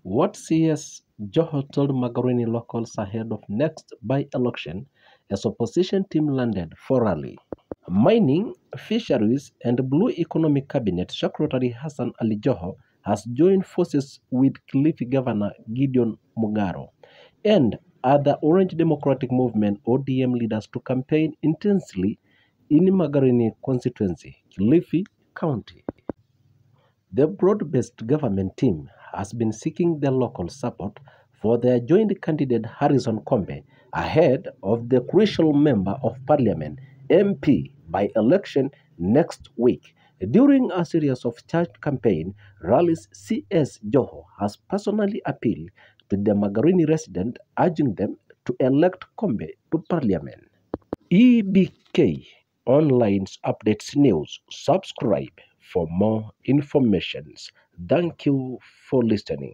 What CS Joho told Magarini locals ahead of next by-election as opposition team landed for rally. Mining, Fisheries and Blue Economic Cabinet Secretary Hassan Ali Joho has joined forces with Kilifi Governor Gideon Mung'aro and other Orange Democratic Movement ODM leaders to campaign intensely in Magarini constituency, Kilifi County. The broad-based government team has been seeking the local support for their joint candidate Harrison Kombe ahead of the crucial Member of Parliament MP by-election next week. During a series of church campaign rallies, CS Joho has personally appealed to the Magarini residents, urging them to elect Kombe to Parliament. EBK Online updates news. Subscribe for more information. Thank you for listening.